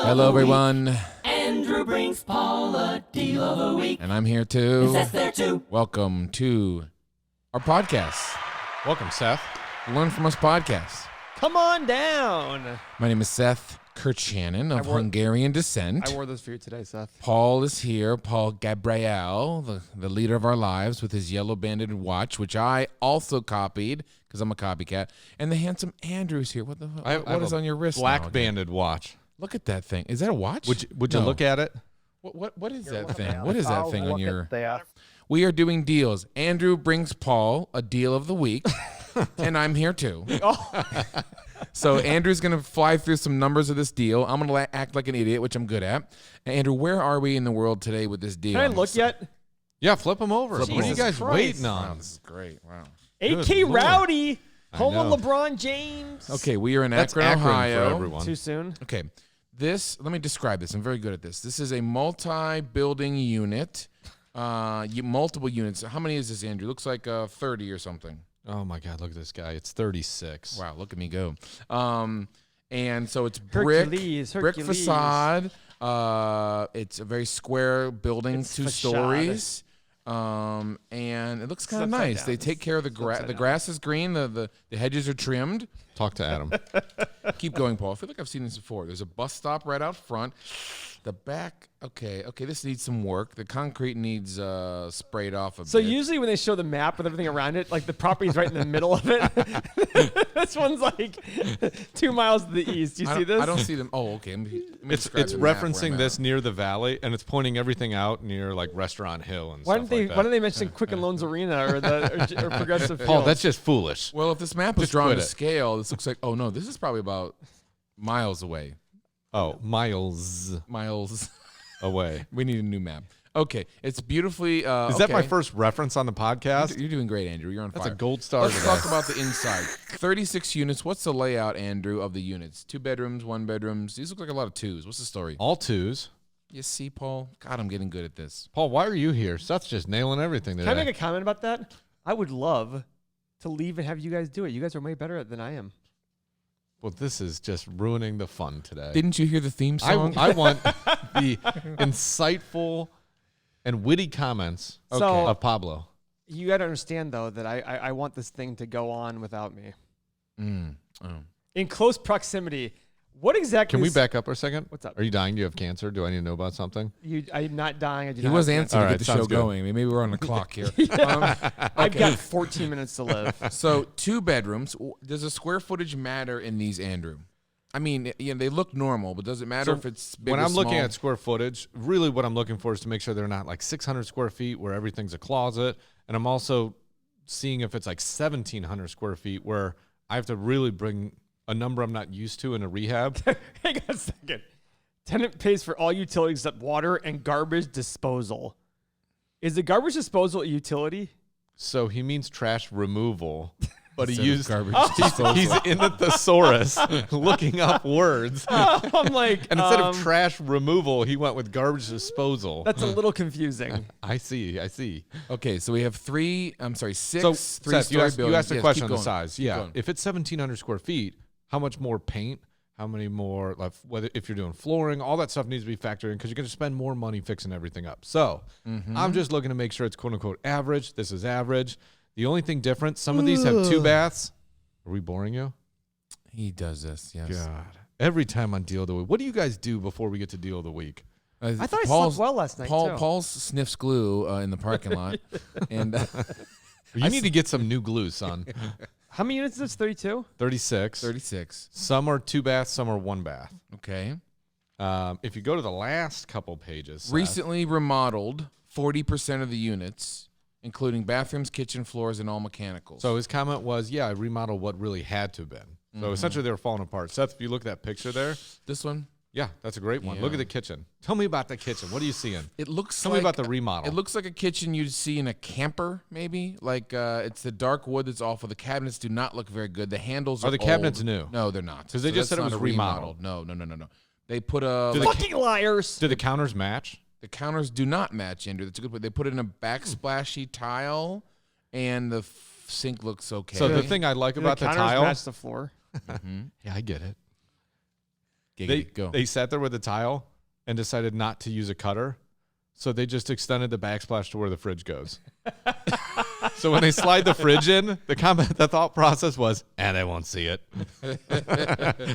Hello, everyone. Andrew brings Paul a deal of the week. And I'm here too. And Seth's there too. Welcome to our podcast. Welcome, Seth. Learn from Us podcast. Come on down. My name is Seth Kirchanen of Hungarian descent. I wore those for you today, Seth. Paul is here. Paul Gabriel, the leader of our lives, with his yellow banded watch, which I also copied because I'm a copycat. And the handsome Andrew's here. What is on your wrist? Black banded watch. Look at that thing. Is that a watch? Would you look at it? What is that thing? What is that thing on your? That. We are doing deals. Andrew brings Paul a deal of the week, and I'm here too. So Andrew's going to fly through some numbers of this deal. I'm going to act like an idiot, which I'm good at. Andrew, where are we in the world today with this deal? Can I look yet? Yeah, flip them over. Flip 'em What are you over. guys waiting Wow, on? this is great. Wow. AK Good Lord. Rowdy. Home know. of LeBron James. Okay, we are in That's Akron, Akron Ohio. for everyone. Too soon. Okay, let me describe this. I'm very good at this. This is a multi-building unit, multiple units. How many is this, Andrew? Looks like 30 or something. Oh, my God. Look at this guy. It's 36. Wow, look at me go. And so it's brick Hercules. facade. It's a very square building, It's 2 facade. stories. And it looks kind of upside nice. down. They take care of the grass. upside The down. grass is green. The hedges are trimmed. Talk to Adam. Keep going, Paul. I feel like I've seen this before. There's a bus stop right out front. The back, okay, this needs some work. The concrete needs sprayed off a So bit. usually when they show the map with everything around it, like the property's right in the middle of it. This one's like 2 miles to the east. Do you see this? I don't see them. Oh, okay. Let me It's describe the map where referencing I'm this at. near the valley, and it's pointing everything out near like Restaurant Hill and Why stuff didn't they? like that. Why didn't they mention Quicken Loans Arena or the or Progressive Field? Paul, that's just foolish. Well, if this map was Just drawn quit to it. scale, this looks like, oh no, this is probably about miles away. Oh, miles Miles. away. We need a new map. Okay, it's beautifully. Is that my first reference on the podcast? You're doing great, Andrew. You're on That's fire. a gold star. Let's today. talk about the inside. 36 units. What's the layout, Andrew, of the units? 2 bedrooms, 1 bedrooms. These look like a lot of 2s. What's the story? All 2s. You see, Paul? God, I'm getting good at this. Paul, why are you here? Seth's just nailing everything today. Can I make a comment about that? I would love to leave and have you guys do it. You guys are way better at it than I am. Well, this is just ruining the fun today. Didn't you hear the theme song? I want the insightful and witty comments So- of Pablo. You got to understand, though, that I want this thing to go on without me. Oh. In close proximity. What exactly Can we is- back up for a second? What's up? Are you dying? Do you have cancer? Do I need to know about something? I'm not dying. I do He not was have answering All to right, get the show sounds good. going. I mean, maybe we're on the clock here. I've got 14 minutes to live. So 2 bedrooms. Does the square footage matter in these, Andrew? I mean, they look normal, but does it matter So if it's big when or I'm looking small? at square footage, really what I'm looking for is to make sure they're not like 600 square feet where everything's a closet. And I'm also seeing if it's like 1,700 square feet where I have to really bring a number I'm not used to in a rehab. Hang on a second. Tenant pays for all utilities except water and garbage disposal. Is the garbage disposal a utility? So he means trash removal, but he Instead of used garbage Oh, he's in the thesaurus looking up words. I'm like, And instead of trash removal, he went with garbage disposal. that's a little confusing. I see. Okay, so we have 6 So, Seth, you three-story asked, buildings. you asked a Yes, question keep on the going. size. Keep Yeah. going. If it's 1,700 square feet, how much more paint? How many more, like, whether if you're doing flooring, all that stuff needs to be factored in because you're going to spend more money fixing everything up. So I'm just looking to make sure it's quote unquote average. This is average. The only thing different, some of these have 2 baths. Are we boring you? He does this, yes. God. Every time on Deal of the Week. What do you guys do before we get to Deal of the Week? I thought I slept well last night, too. Paul sniffs glue in the parking lot. And You need to get some new glue, son. How many units is this? 32? 36. 36. Some are 2 baths, some are 1 bath. Okay. If you go to the last couple pages. Seth, Recently remodeled 40% of the units, including bathrooms, kitchen, floors, and all mechanicals. So his comment was, yeah, I remodeled what really had to have been. So essentially they were falling apart. Seth, if you look at that picture there, this one, yeah, that's a great one. Look Yeah. at the kitchen. Tell me about the kitchen. What are you seeing? it looks Tell like me about the remodel. It looks like a kitchen you'd see in a camper, maybe. Like it's the dark wood that's awful. The cabinets do not look very good. The handles Are the old. cabinets new? No, they're not. 'Cause they just that's said it not was a remodeled. No. They put a Fucking liars. Did the counters match? the counters do not match, Andrew. That's a good point. They put it in a backsplashy tile, and the sink looks okay. So the thing I like Do about the counters tile, match the floor? yeah, I get it. Go. They sat there with a tile and decided not to use a cutter. So they just extended the backsplash to where the fridge goes. So when they slide the fridge in, the thought process was, they won't see it.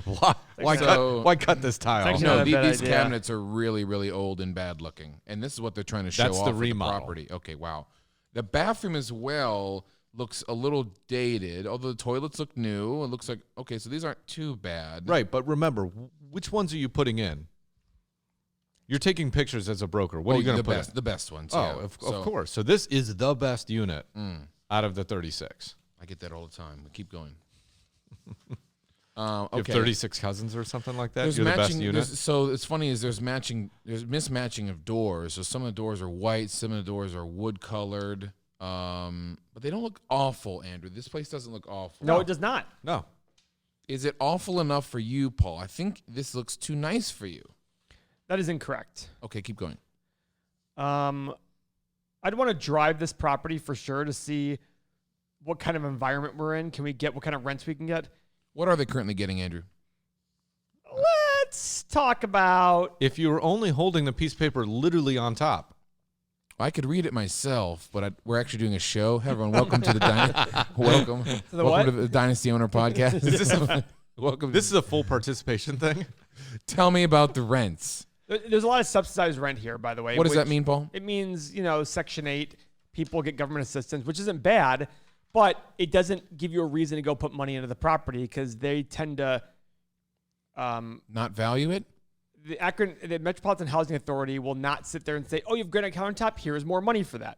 Why cut this tile? actually No, not a bad these idea. cabinets are really, really old and bad looking, and this is what they're trying to show That's off the with remodel. the property. Okay, wow. The bathroom as well looks a little dated, although the toilets look new. It looks like okay, so these aren't too bad. Right, but remember, which ones are you putting in? You're taking pictures as a broker. What are you going to put in? The best ones. Oh, yeah. of course. So this is the best unit Mm. out of the 36. I get that all the time. We keep going. You have 36 cousins or something like that? There's You're the best matching. unit? So it's funny is there's mismatching of doors. So some of the doors are white, some of the doors are wood colored, but they don't look awful. Andrew, this place doesn't look awful. No, it does not. No. Is it awful enough for you, Paul? I think this looks too nice for you. That is incorrect. Okay, keep going. I'd want to drive this property for sure to see what kind of environment we're in. Can we get what kind of rents we can get? What are they currently getting, Andrew? Let's talk about. If you were only holding the piece of paper literally on top. I could read it myself, but we're actually doing a show. Hey, everyone, welcome to the welcome the welcome what? to the Dynasty Owner Podcast. Is this a, welcome. this is a full participation thing? Tell me about the rents. There's a lot of subsidized rent here, by the way. What does that which- mean, Paul? It means, Section 8, people get government assistance, which isn't bad, but it doesn't give you a reason to go put money into the property because they tend to. Not value it? The Metropolitan Housing Authority will not sit there and say, oh, you have granite countertop, here's more money for that.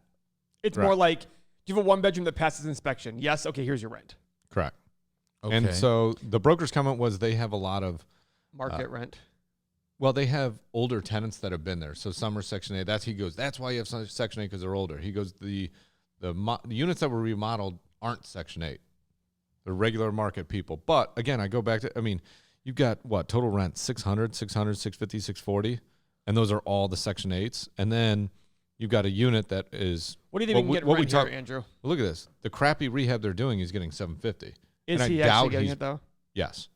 It's Right. more like, do you have a one bedroom that passes inspection? Yes, okay, here's your rent. Correct. Okay. And so the broker's comment was they have a lot of, Market rent. well, they have older tenants that have been there. So some are Section 8. That's why you have Section 8 because they're older. He goes, the units that were remodeled aren't Section 8. They're regular market people. But again, I go back to, you've got what? Total rent, 600, 650, 640. And those are all the Section 8s. And then you've got a unit that is. What do you think we can get rent here, Andrew? Well, look at this. The crappy rehab they're doing is getting 750. Is And he I doubt actually getting he's- it, though? Yes.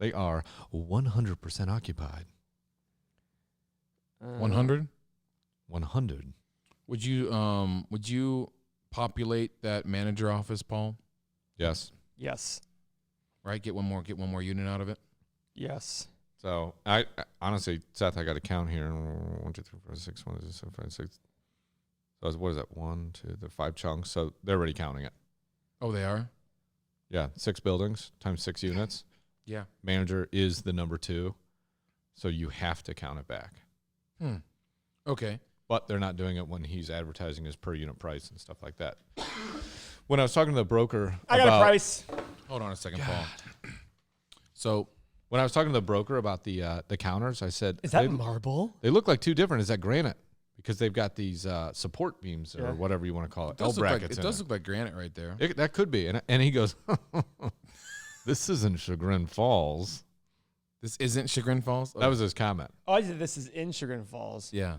They are 100% occupied. 100? 100. Would you populate that manager office, Paul? Yes. Yes. Right? Get one more unit out of it. Yes. So I honestly, Seth, I got to count here. 1, 2, 3, 4, 6, 1, 2, 7, 5, 6. So what is that? 1, 2, the 5 chunks. So they're already counting it. Oh, they are? Yeah, 6 buildings times 6 units. Yeah. Manager is the number 2, so you have to count it back. Okay. But they're not doing it when he's advertising his per unit price and stuff like that. When I was talking to the broker, I got a price. Hold on a second, Paul. So when I was talking to the broker about the counters, I said, Is that marble? they look like 2 different. Is that granite? Because they've got these support beams or Yeah. whatever you want to call it. it does, look like, brackets it in does look like granite right there. That could be. And he goes, this isn't Chagrin Falls. This isn't Chagrin Falls? That was his comment. Oh, I said this is in Chagrin Falls. Yeah.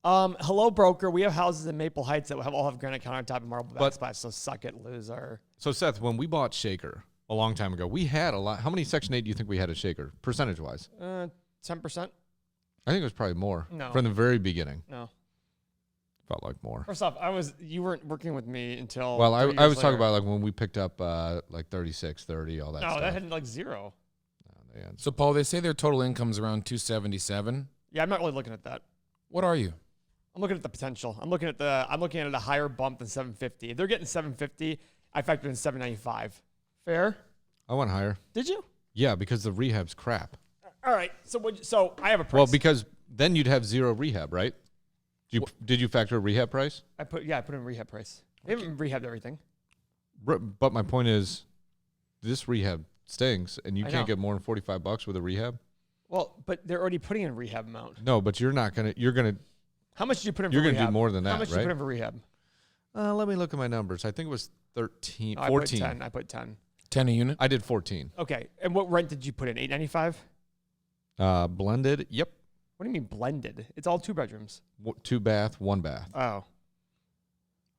Hello, broker. We have houses in Maple Heights that all have granite countertop and marble But- backsplash, so suck it, loser. So, Seth, when we bought Shaker a long time ago, we had a lot. How many Section 8 do you think we had at Shaker, percentage-wise? 10%? I think it was probably more. No. From the very beginning. No. Felt like more. First off, you weren't working with me until. Well, 3 I years was talking later. about like when we picked up like 36, 30, all that No, stuff. that had like 0. No, they had- So, Paul, they say their total income's around 277. Yeah, I'm not really looking at that. What are you? I'm looking at the potential. I'm looking at a higher bump than 750. If they're getting 750, I factored in 795. Fair? I went higher. Did you? Yeah, because the rehab's crap. All right. So I have a price. Well, because then you'd have 0 rehab, right? Did you factor a rehab price? I put in rehab price. They haven't rehabbed everything. But my point is, this rehab stinks, and you I can't know. get more than $45 with a rehab. Well, but they're already putting in rehab amount. No, but you're not gonna. You're gonna. How much did you put in You're for gonna rehab? do more than How that, much did right? you put in for rehab? Let me look at my numbers. I think it was 13, Oh, 14. I put 10. 10 a unit? I did 14. Okay. And what rent did you put in? $895? Blended. Yep. What do you mean blended? It's all 2 bedrooms. 2 bath, 1 bath. Oh.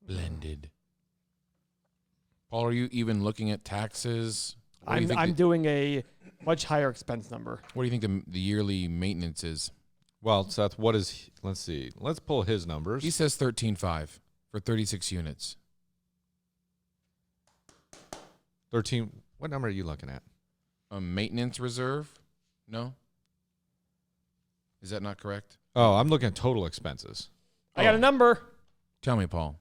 Blended. Paul, are you even looking at taxes? What do you think I'm doing a much higher expense number. What do you think the yearly maintenance is? Well, Seth, what is? Let's see. Let's pull his numbers. He says 13.5 for 36 units. 13. What number are you looking at? A maintenance reserve? No. Is that not correct? Oh, I'm looking at total expenses. I got a number. Tell me, Paul.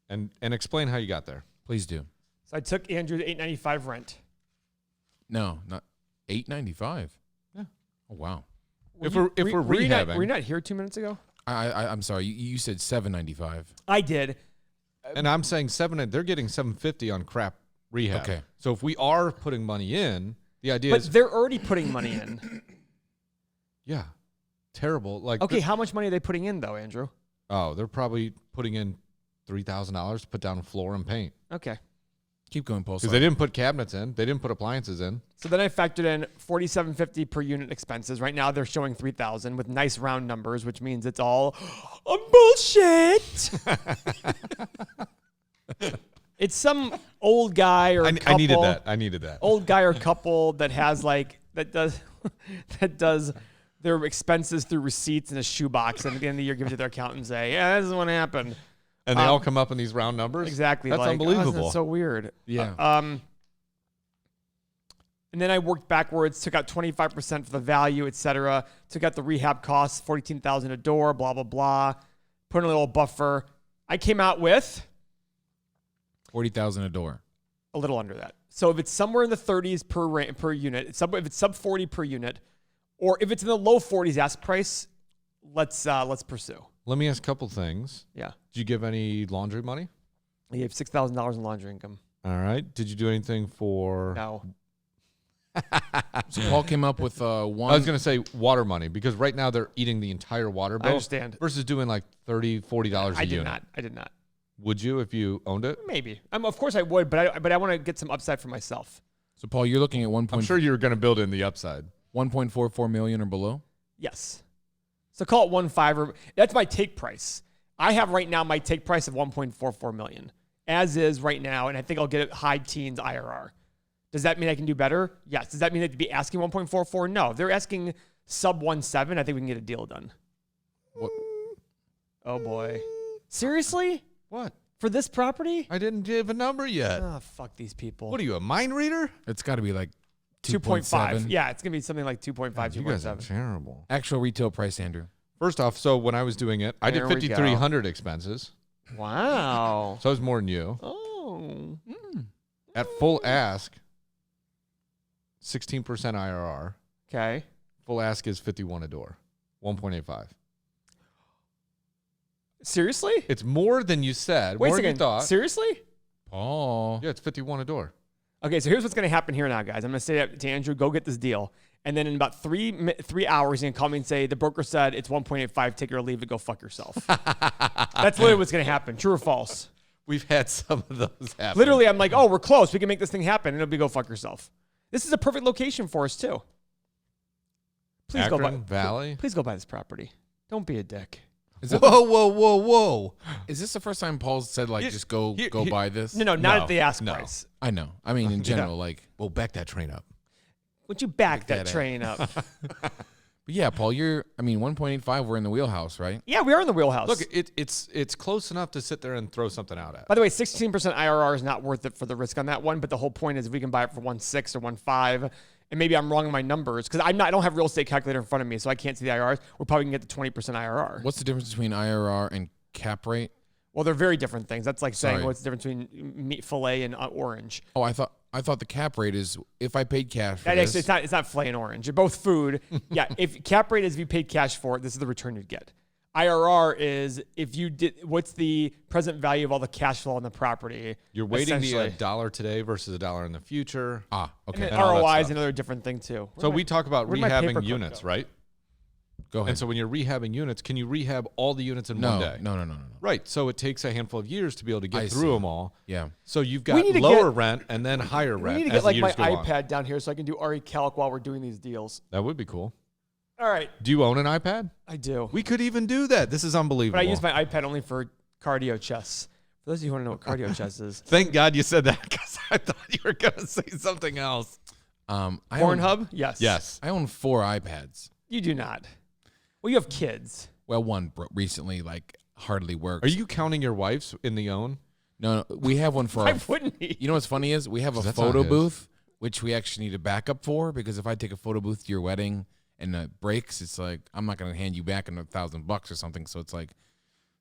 And explain how you got there. Please do. So I took Andrew's $895 rent. No, not $895. Yeah. Oh wow. If we're Were you rehabbing, not here 2 minutes ago? I'm sorry. You said $795. I did. and I'm saying they're getting $750 on crap rehab. Okay. So if we are putting money in, the idea But is they're already putting money in. yeah, terrible. Like Okay, how much money are they putting in though, Andrew? they're probably putting in $3,000 to put down floor and paint Okay. Keep going, Paul. because Sorry. they didn't put cabinets in, they didn't put appliances in. So then I factored in $4,750 per unit expenses. Right now they're showing $3,000 with nice round numbers, which means it's all bullshit. It's some old guy or couple. I needed that. Old guy or couple that has that does their expenses through receipts in a shoebox, and at the end of the year gives it to their accountant and say, "Yeah, this is what happened." And they all come up in these round numbers. Exactly. That's like, unbelievable. Oh, that's so weird. Yeah. And then I worked backwards, took out 25% for the value, etc. Took out the rehab costs, $14,000 a door, blah blah blah. Put in a little buffer. I came out with 40,000 a door. a little under that. So if it's somewhere in the 30s per unit, if it's sub 40 per unit, or if it's in the low 40s ask price, let's pursue. Let me ask a couple things. Yeah. Did you give any laundry money? I gave $6,000 in laundry income. All right. Did you do anything for? No. So Paul came up with one. I was going to say water money because right now they're eating the entire water bill. I understand. Versus doing like $30, $40 a unit. I did not. Would you if you owned it? Maybe. Of course I would, but I want to get some upside for myself. So Paul, you're looking at I'm sure you were going to build in the upside. 1.44 million or below. Yes. So call it 1.5 or that's my take price. I have right now my take price of 1.44 million as is right now, and I think I'll get it high teens IRR. Does that mean I can do better? Yes. Does that mean they'd be asking 1.44? No. If they're asking sub 1.7, I think we can get a deal done. What? Oh boy. Seriously? What? For this property? I didn't give a number yet. Oh, fuck these people. What are you, a mind reader? It's got to be like 2.5. 2.7. Yeah, it's going to be something like 2.5, You guys are 2.7. terrible. Actual retail price, Andrew. First off, so when I was doing it, I did There we go. 5,300 expenses. Wow. So I was more than you. Oh. At full ask, 16% IRR. Okay. Full ask is 51 a door, 1.85. Seriously? It's more than you said. Wait a more than you second. thought. Seriously? Paul. Yeah, it's 51 a door. Okay, so here's what's going to happen here now, guys. I'm going to say to Andrew, go get this deal. And then in about 3 hours, he's going to call me and say, the broker said it's 1.85, take it or leave it, go fuck yourself. That's literally what's going to happen. True or false? We've had some of those happen. Literally, I'm like, oh, we're close. We can make this thing happen. And it'll be go fuck yourself. This is a perfect location for us, too. Please Akron go buy Valley. Please go buy this property. Don't be a dick. Is, it, Whoa. is this the first time Paul said like Here- just go here- buy this? No, not No, at the ask no. price. I know. I mean in general, like. Well, back that train up. Would you back that that up. train up? But yeah, Paul, 1.85. We're in the wheelhouse, right? Yeah, we are in the wheelhouse. Look, it's close enough to sit there and throw something out at. By the way, 16% IRR is not worth it for the risk on that one. But the whole point is if we can buy it for 1.6 or 1.5, and maybe I'm wrong in my numbers because I don't have a real estate calculator in front of me, so I can't see the IRRs. We're probably gonna get the 20% IRR. What's the difference between IRR and cap rate? Well, they're very different things. That's like saying Sorry. what's the difference between meat fillet and orange. Oh, I thought the cap rate is if I paid cash for That this. actually, it's not fillet and orange. They're both food. Yeah, if cap rate is if you paid cash for it, this is the return you'd get. IRR is if you did what's the present value of all the cash flow on the property. You're waiting the essentially. $1 today versus $1 in the future. Okay. And then And all that ROI is stuff. another different thing too. So we talk about where'd my rehabbing paperclip units, go? right? Go ahead. And so when you're rehabbing units, can you rehab all the units in one day? No. Right. So it takes a handful of years to be able to get I through see. them all. Yeah. So you've We got need to lower get- rent and then higher We rent need to as get the like my years go on. iPad down here so I can do RE Calc while we're doing these deals. That would be cool. All right, Do you own an iPad? I do. We could even do that. This is unbelievable. But I use my iPad only for cardio chess. For those of you who want to know what cardio chess is, Thank God you said that because I thought you were going to say something else. Pornhub? Yes. Yes. I own 4 iPads. You do not. Well, you have kids. Well, one recently like hardly works. Are you counting your wife's in the own? No, we have one for Why our. wouldn't he? You know what's funny is we have a That's not photo his. booth, which we actually need a backup for because if I take a photo booth to your wedding and it breaks, it's like I'm not gonna hand you back $1,000 or something. So it's like,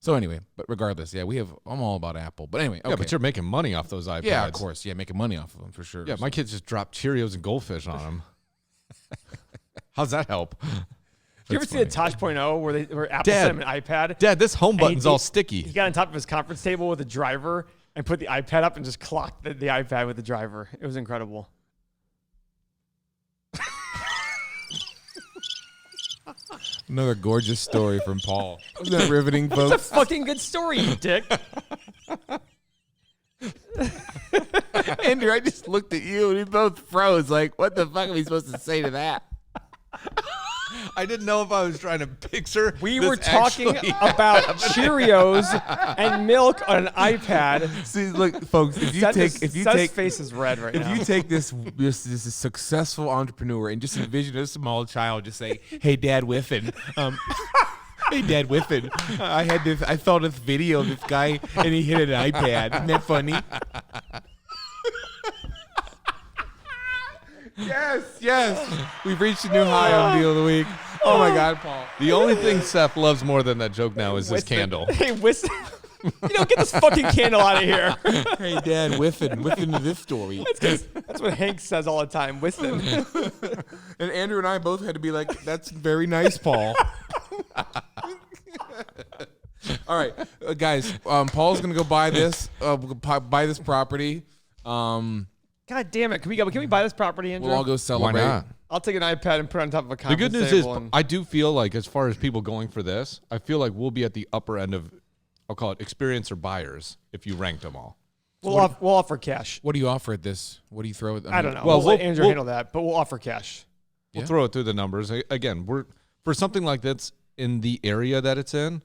so anyway. But regardless, yeah, I'm all about Apple. But anyway, okay. Yeah, but you're making money off those iPads. Yeah, of course, yeah, making money off of them for sure. Yeah, my kids just dropped Cheerios and Goldfish on them. How's that help? You ever see the Tosh.0 where Apple Dad. sent him an iPad? Dad, this home And button's he- all sticky. He got on top of his conference table with a driver and put the iPad up and just clocked the iPad with the driver. It was incredible. Another gorgeous story from Paul. Wasn't that riveting, It's a folks? fucking good story, you dick. Andrew, I just looked at you and we both froze. Like, what the fuck are we supposed to say to that? I didn't know if I was trying to picture. We this were talking actually about Cheerios and milk on an iPad. See, look, folks, if you Seth's face is red right now. If you take this successful entrepreneur and just envision a small child just say, "Hey, Dad, Whiffin." Hey, Dad, Whiffin. I saw this video of this guy and he hit an iPad. Isn't that funny? Yes. We've reached a new high on Deal of the Week. Oh my God, Paul. The only thing Seth loves more than that joke now is this Whiston. candle. Hey, Whiston. You don't get this fucking candle out of here. Hey, Dad, Whiffin to this story. That's what Hank says all the time. Whiston. And Andrew and I both had to be like, "That's very nice, Paul." All right, guys. Paul's gonna go buy this. Buy this property. God damn it. Can we buy this property, Andrew? We'll all go celebrate. Why not? I'll take an iPad and put it on top of a The conference good news table. is, I do feel like as far as people going for this, I feel like we'll be at the upper end of, I'll call it experience or buyers if you ranked them all. we'll offer cash. What do you offer at this? What do you throw? I don't know. Well, We'll let we'll- Andrew we'll- handle that, but we'll offer cash. We'll Yeah. throw it through the numbers. Again, we're for something like that's in the area that it's in,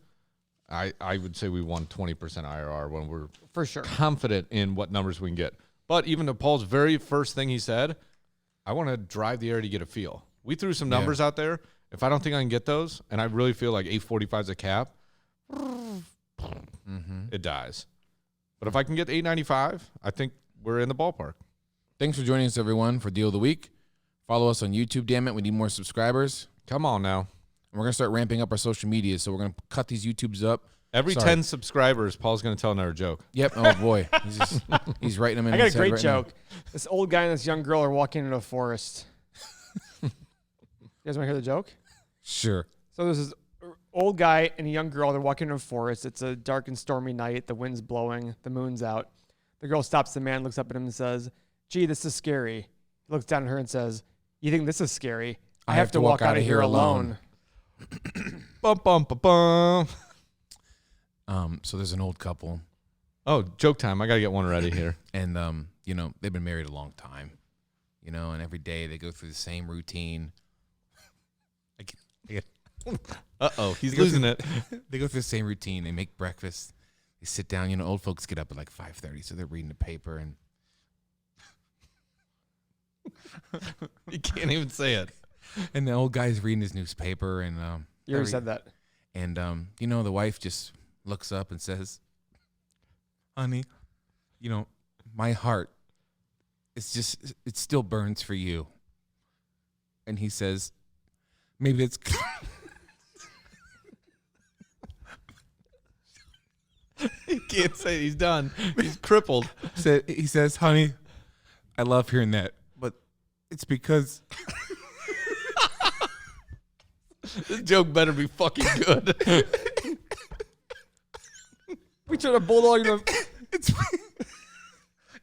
I would say we won 20% IRR when we're For sure. confident in what numbers we can get. But even to Paul's very first thing he said, I want to drive the area to get a feel. We threw some numbers out there. If I don't think I can get those, and I really feel like 845 is a cap, it dies. But if I can get 895, I think we're in the ballpark. Thanks for joining us, everyone, for Deal of the Week. Follow us on YouTube. Damn it, we need more subscribers. Come on now. And we're gonna start ramping up our social media. So we're gonna cut these YouTubes up. Every Sorry. 10 subscribers, Paul's going to tell another joke. Yep. Oh boy, he's writing them in. I got a his head great right now. joke. This old guy and this young girl are walking into a forest. You guys want to hear the joke? Sure. So there's this old guy and a young girl. They're walking in a forest. It's a dark and stormy night. The wind's blowing. The moon's out. The girl stops the man, looks up at him and says, "Gee, this is scary." He looks down at her and says, "You think this is scary? I have to walk out of here alone." Bum, bum, bum, bum. So there's an old couple, Oh, joke time. I got to get one ready here. and they've been married a long time, and every day they go through the same routine. Uh-oh, he's losing it. They go through the same routine. They make breakfast. They sit down. Old folks get up at like 5:30, so they're reading the paper and. You can't even say it. And the old guy's reading his newspaper, and You already said that. And the wife just looks up and says, "Honey, my heart, it still burns for you." And he says, "Maybe it's." He can't say it. He's done. He's crippled. He says, "Honey, I love hearing that, but it's because." This joke better be fucking good. We turn a bulldog into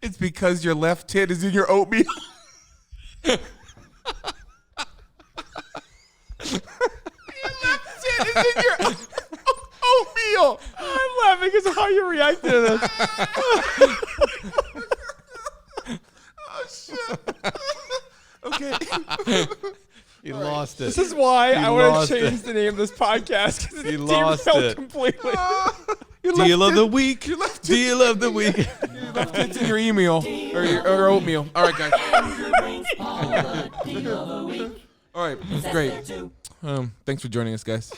It's because your left tit is in your oatmeal. Your left tit is in your oatmeal. I'm laughing because of how you reacted to this. Oh shit. Okay. He lost it. This is why I want lost to change it. the name of this podcast because He it lost derailed it. completely. Your Deal left of the tit- week. Your left Deal of the week. It's in your email or oatmeal. All right, guys. Andrew brings Paul a deal of the week. All right, great. Thanks for joining us, guys.